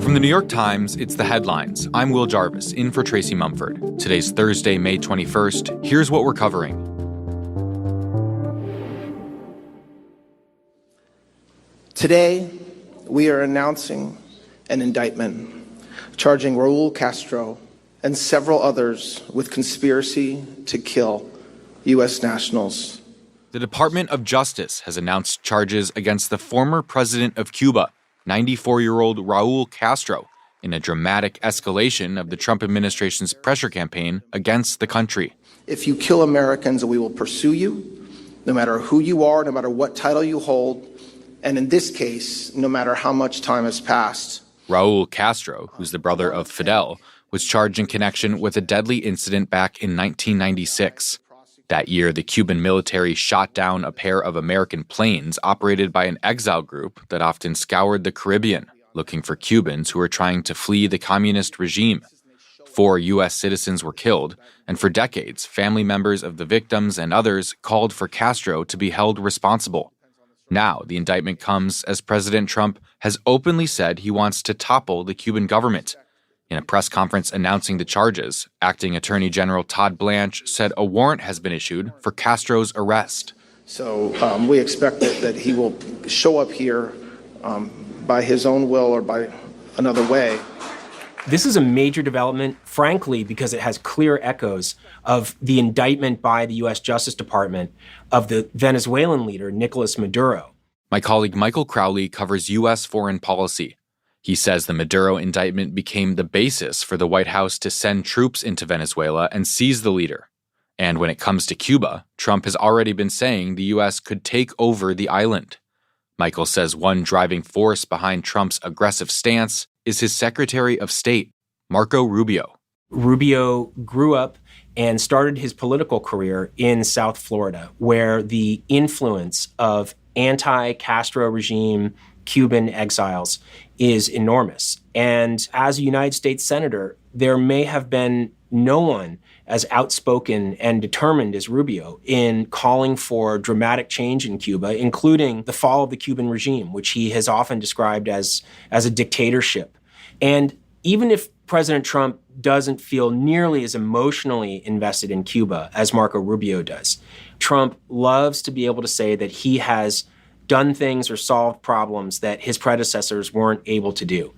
From the New York Times, it's The Headlines. I'm Will Jarvis, in for Tracy Mumford. Today's Thursday, May 21st. Here's what we're covering. Today, we are announcing an indictment charging Raul Castro and several others with conspiracy to kill U.S. nationals. The Department of Justice has announced charges against the former president of Cuba, 94-year-old Raul Castro, in a dramatic escalation of the Trump administration's pressure campaign against the country. If you kill Americans, we will pursue you, no matter who you are, no matter what title you hold, and in this case, no matter how much time has passed. Raul Castro, who's the brother of Fidel, was charged in connection with a deadly incident back in 1996. That year, the Cuban military shot down a pair of American planes operated by an exile group that often scoured the Caribbean, looking for Cubans who were trying to flee the communist regime. 4 U.S. citizens were killed, and for decades, family members of the victims and others called for Castro to be held responsible. Now, the indictment comes as President Trump has openly said he wants to topple the Cuban government. In a press conference announcing the charges, Acting Attorney General Todd Blanche said a warrant has been issued for Castro's arrest. So we expect that he will show up here by his own will or by another way. This is a major development, frankly, because it has clear echoes of the indictment by the U.S. Justice Department of the Venezuelan leader, Nicolas Maduro. My colleague Michael Crowley covers U.S. foreign policy. He says the Maduro indictment became the basis for the White House to send troops into Venezuela and seize the leader. And when it comes to Cuba, Trump has already been saying the U.S. could take over the island. Michael says one driving force behind Trump's aggressive stance is his Secretary of State, Marco Rubio. Rubio grew up and started his political career in South Florida, where the influence of anti-Castro regime Cuban exiles is enormous. And as a United States Senator, there may have been no one as outspoken and determined as Rubio in calling for dramatic change in Cuba, including the fall of the Cuban regime, which he has often described as a dictatorship. And even if President Trump doesn't feel nearly as emotionally invested in Cuba as Marco Rubio does, Trump loves to be able to say that he has done things or solved problems that his predecessors weren't able to do.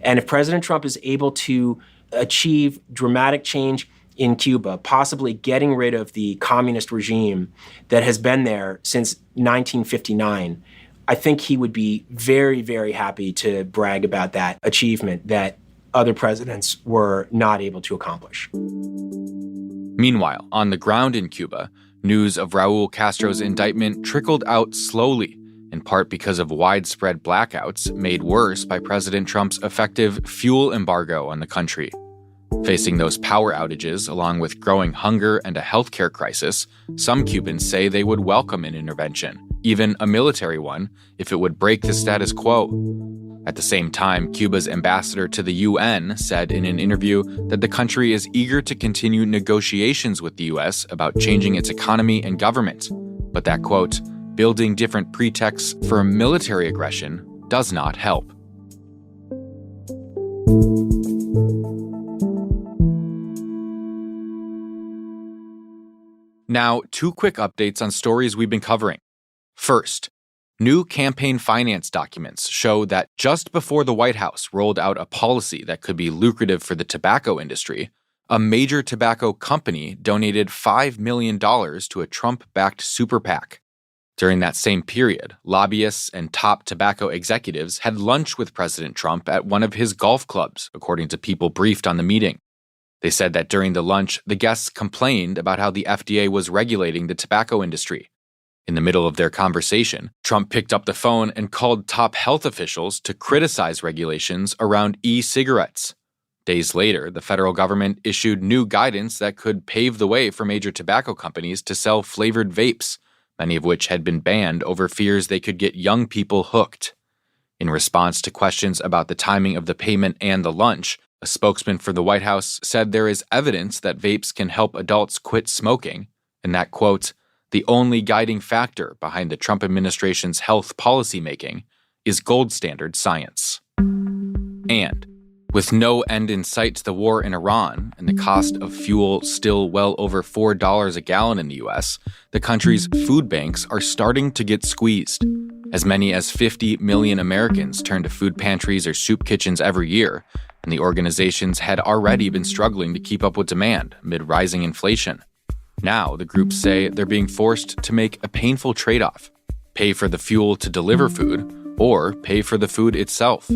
And if President Trump is able to achieve dramatic change in Cuba, possibly getting rid of the communist regime that has been there since 1959, I think he would be very, very happy to brag about that achievement that other presidents were not able to accomplish. Meanwhile, on the ground in Cuba, news of Raul Castro's indictment trickled out slowly, in part because of widespread blackouts made worse by President Trump's effective fuel embargo on the country. Facing those power outages, along with growing hunger and a healthcare crisis, some Cubans say they would welcome an intervention, even a military one, if it would break the status quo. At the same time, Cuba's ambassador to the UN said in an interview that the country is eager to continue negotiations with the U.S. about changing its economy and government, but that, quote, building different pretexts for military aggression does not help. Now, 2 quick updates on stories we've been covering. First, new campaign finance documents show that just before the White House rolled out a policy that could be lucrative for the tobacco industry, a major tobacco company donated $5 million to a Trump-backed super PAC. During that same period, lobbyists and top tobacco executives had lunch with President Trump at one of his golf clubs, according to people briefed on the meeting. They said that during the lunch, the guests complained about how the FDA was regulating the tobacco industry. In the middle of their conversation, Trump picked up the phone and called top health officials to criticize regulations around e-cigarettes. Days later, the federal government issued new guidance that could pave the way for major tobacco companies to sell flavored vapes, many of which had been banned over fears they could get young people hooked. In response to questions about the timing of the payment and the lunch, a spokesman for the White House said there is evidence that vapes can help adults quit smoking, and that, quote, the only guiding factor behind the Trump administration's health policy making is gold standard science. And with no end in sight to the war in Iran and the cost of fuel still well over $4 a gallon in the U.S., the country's food banks are starting to get squeezed. As many as 50 million Americans turn to food pantries or soup kitchens every year, and the organizations had already been struggling to keep up with demand amid rising inflation. Now, the groups say they're being forced to make a painful trade-off: pay for the fuel to deliver food or pay for the food itself.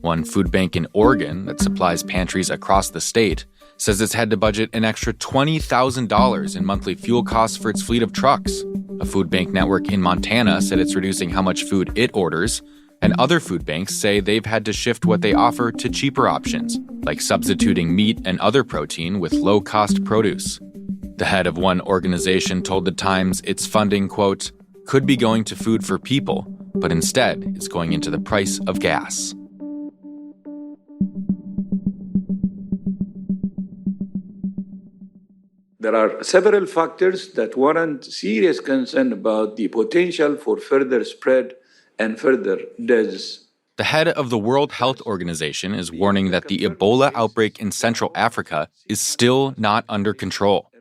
One food bank in Oregon that supplies pantries across the state says it's had to budget an extra $20,000 in monthly fuel costs for its fleet of trucks. A food bank network in Montana said it's reducing how much food it orders, and other food banks say they've had to shift what they offer to cheaper options, like substituting meat and other protein with low-cost produce. The head of one organization told The Times its funding, quote, could be going to food for people, but instead it's going into the price of gas. There are several factors that warrant serious concern about the potential for further spread and further deaths. The head of the World Health Organization is warning that the Ebola outbreak in Central Africa is still not under control.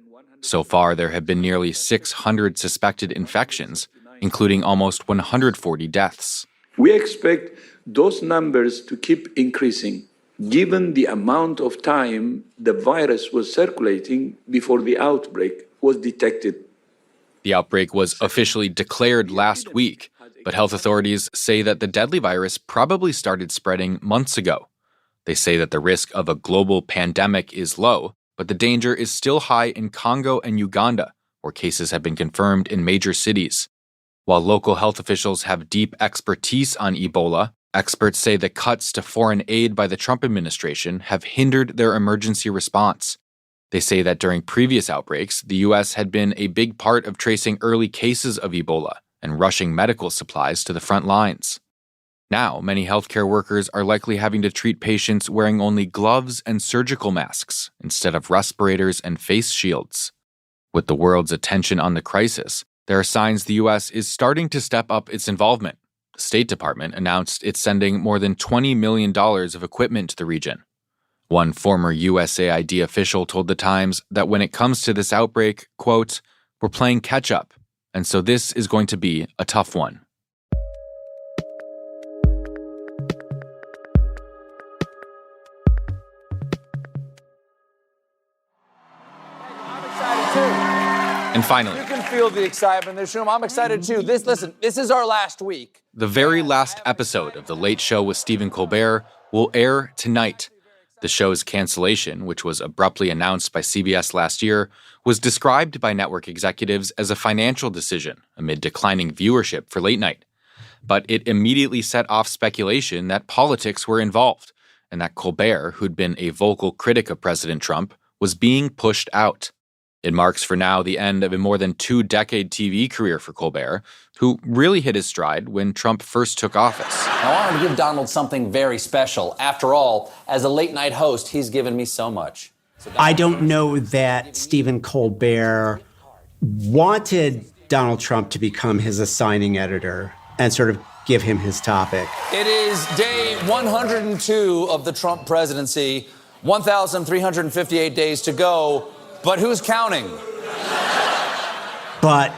So far, there have been nearly 600 suspected infections, including almost 140 deaths. We expect those numbers to keep increasing, given the amount of time the virus was circulating before the outbreak was detected. The outbreak was officially declared last week, but health authorities say that the deadly virus probably started spreading months ago. They say that the risk of a global pandemic is low, but the danger is still high in Congo and Uganda, where cases have been confirmed in major cities. While local health officials have deep expertise on Ebola, experts say the cuts to foreign aid by the Trump administration have hindered their emergency response. They say that during previous outbreaks, the U.S. had been a big part of tracing early cases of Ebola and rushing medical supplies to the front lines. Now, many healthcare workers are likely having to treat patients wearing only gloves and surgical masks instead of respirators and face shields. With the world's attention on the crisis, there are signs the U.S. is starting to step up its involvement. The State Department announced it's sending more than $20 million of equipment to the region. One former USAID official told The Times that when it comes to this outbreak, quote, we're playing catch-up, and so this is going to be a tough one. And finally, you can feel the excitement in this room. I'm excited too. This is our last week. The very last episode of The Late Show with Stephen Colbert will air tonight. The show's cancellation, which was abruptly announced by CBS last year, was described by network executives as a financial decision amid declining viewership for late night. But it immediately set off speculation that politics were involved, and that Colbert, who'd been a vocal critic of President Trump, was being pushed out. It marks for now the end of a more than 2-decade TV career for Colbert, who really hit his stride when Trump first took office. I wanted to give Donald something very special. After all, as a late-night host, he's given me so much. I don't know that Stephen Colbert wanted Donald Trump to become his assigning editor and sort of give him his topic. It is day 102 of the Trump presidency, 1,358 days to go. But who's counting? But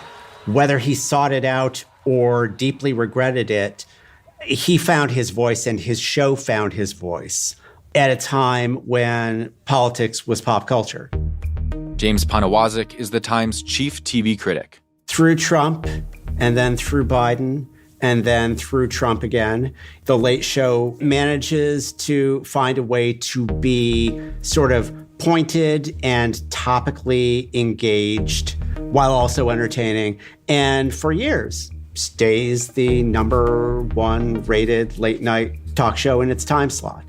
whether he sought it out or deeply regretted it, he found his voice and his show found his voice at a time when politics was pop culture. James Poniewozik is The Times chief TV critic. Through Trump, and then through Biden, and then through Trump again, The Late Show manages to find a way to be sort of pointed and topically engaged while also entertaining. And for years, stays the #1 rated late night talk show in its time slot.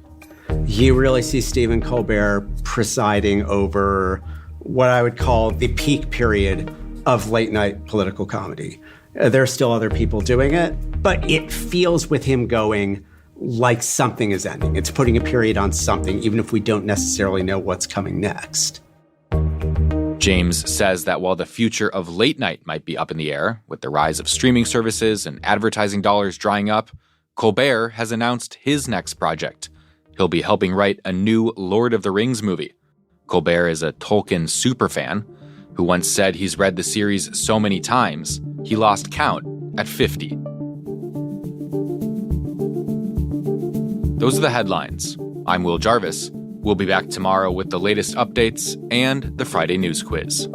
You really see Stephen Colbert presiding over what I would call the peak period of late night political comedy. There are still other people doing it, but it feels with him going like something is ending. It's putting a period on something, even if we don't necessarily know what's coming next. James says that while the future of late night might be up in the air, with the rise of streaming services and advertising dollars drying up, Colbert has announced his next project, He'll be helping write a new Lord of the Rings movie. Colbert is a Tolkien superfan who once said he's read the series so many times, he lost count at 50. Those are the headlines. I'm Will Jarvis. We'll be back tomorrow with the latest updates and the Friday News Quiz.